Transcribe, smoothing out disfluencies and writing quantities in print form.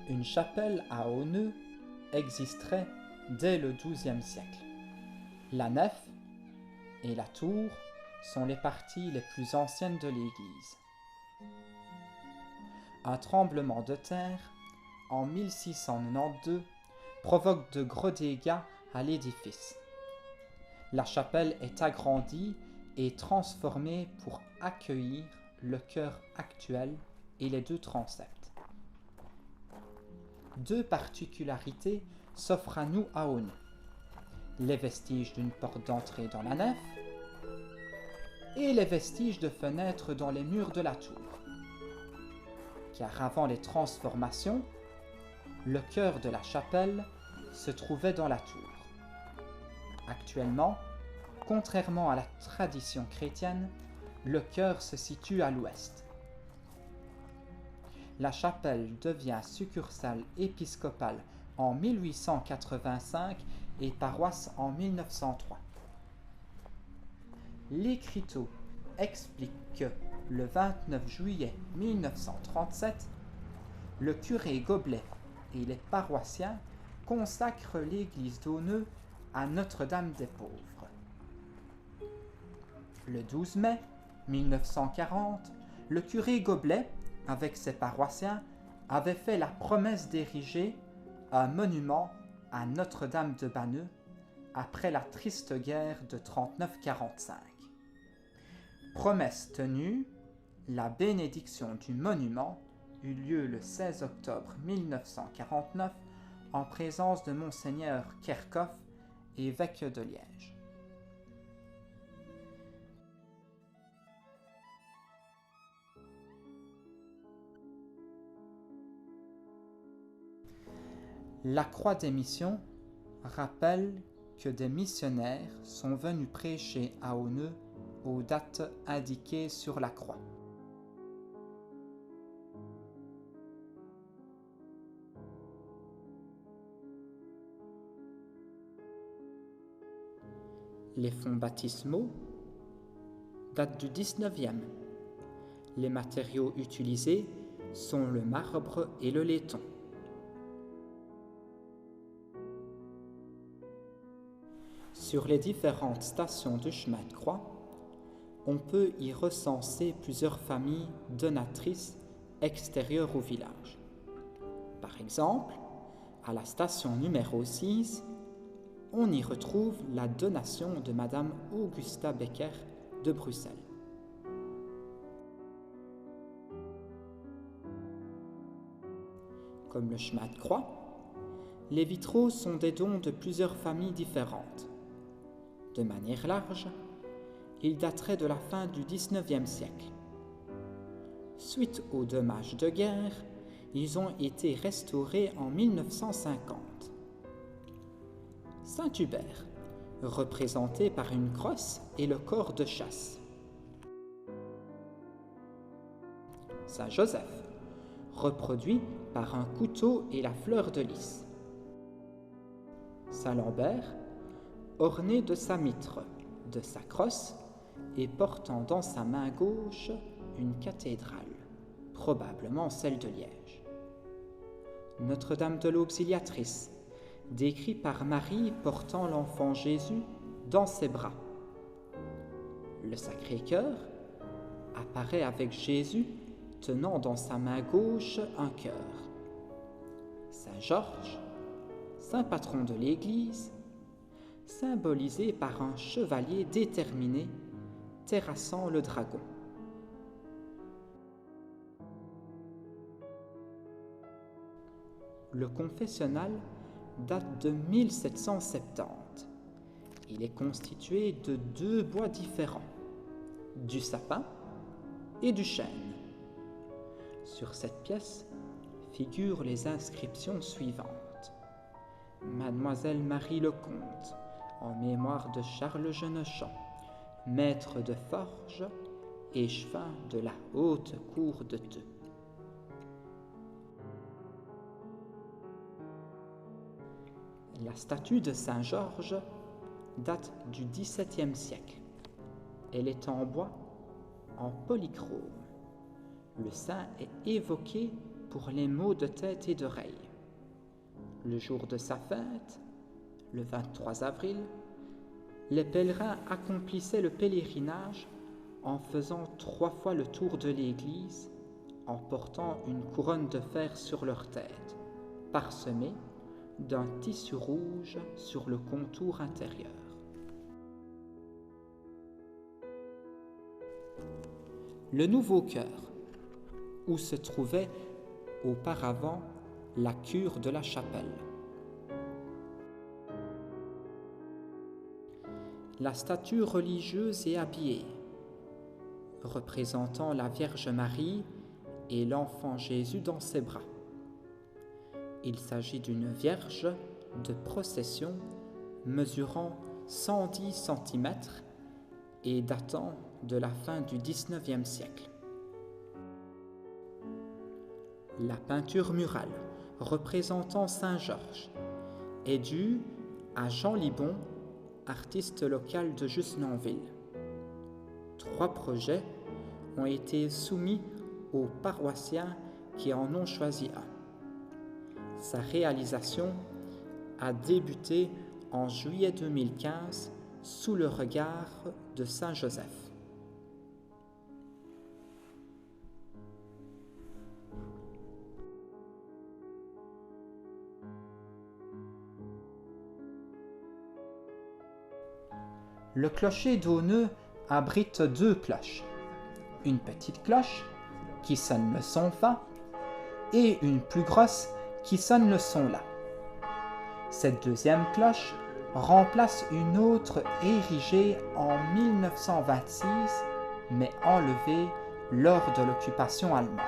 Une chapelle à Auneux existerait dès le XIIe siècle. La nef et la tour sont les parties les plus anciennes de l'église. Un tremblement de terre, en 1692, provoque de gros dégâts à l'édifice. La chapelle est agrandie et transformée pour accueillir le chœur actuel et les deux transepts. Deux particularités s'offrent à nous à Auneux. Les vestiges d'une porte d'entrée dans la nef et les vestiges de fenêtres dans les murs de la tour. Car avant les transformations, le chœur de la chapelle se trouvait dans la tour. Actuellement, contrairement à la tradition chrétienne, le chœur se situe à l'ouest. La chapelle devient succursale épiscopale en 1885 et paroisse en 1903. L'Écriteau explique que le 29 juillet 1937, le curé Goblet et les paroissiens consacrent l'église d'Auneux à Notre-Dame des Pauvres. Le 12 mai 1940, le curé Goblet, avec ses paroissiens, avait fait la promesse d'ériger un monument à Notre-Dame de Banneux après la triste guerre de 39-45. Promesse tenue, la bénédiction du monument eut lieu le 16 octobre 1949 en présence de Monseigneur Kerkhoff, évêque de Liège. La Croix des Missions rappelle que des missionnaires sont venus prêcher à Auneux aux dates indiquées sur la croix. Les fonts baptismaux datent du XIXe. Les matériaux utilisés sont le marbre et le laiton. Sur les différentes stations du chemin de croix, on peut y recenser plusieurs familles donatrices extérieures au village. Par exemple, à la station numéro 6, on y retrouve la donation de Madame Augusta Becker de Bruxelles. Comme le chemin de croix, les vitraux sont des dons de plusieurs familles différentes. De manière large, ils dateraient de la fin du XIXe siècle. Suite aux dommages de guerre, ils ont été restaurés en 1950. Saint-Hubert, représenté par une crosse et le corps de chasse. Saint-Joseph, reproduit par un couteau et la fleur de lys. Saint-Lambert, orné de sa mitre, de sa crosse et portant dans sa main gauche une cathédrale, probablement celle de Liège. Notre-Dame de l'Auxiliatrice, décrit par Marie portant l'enfant Jésus dans ses bras. Le Sacré-Cœur apparaît avec Jésus tenant dans sa main gauche un cœur. Saint Georges, saint patron de l'Église, symbolisé par un chevalier déterminé terrassant le dragon. Le confessionnal date de 1770. Il est constitué de deux bois différents, du sapin et du chêne. Sur cette pièce figurent les inscriptions suivantes. Mademoiselle Marie Lecomte, en mémoire de Charles Genechamp, maître de forge et chevin de la haute cour de Theux. La statue de Saint Georges date du XVIIe siècle. Elle est en bois, en polychrome. Le saint est évoqué pour les maux de tête et d'oreille. Le jour de sa fête, le 23 avril, les pèlerins accomplissaient le pèlerinage en faisant 3 fois le tour de l'église, en portant une couronne de fer sur leur tête, parsemée d'un tissu rouge sur le contour intérieur. Le nouveau chœur, où se trouvait auparavant la cure de la chapelle. La statue religieuse et habillée, représentant la Vierge Marie et l'enfant Jésus dans ses bras. Il s'agit d'une vierge de procession mesurant 110 cm et datant de la fin du XIXe siècle. La peinture murale représentant Saint-Georges est due à Jean Libon, artiste local de Jusnanville. 3 projets ont été soumis aux paroissiens qui en ont choisi un. Sa réalisation a débuté en juillet 2015 sous le regard de Saint Joseph. Le clocher d'Auneux abrite 2 cloches. Une petite cloche qui sonne le son Fa et une plus grosse qui sonne le son La. Cette deuxième cloche remplace une autre érigée en 1926 mais enlevée lors de l'occupation allemande.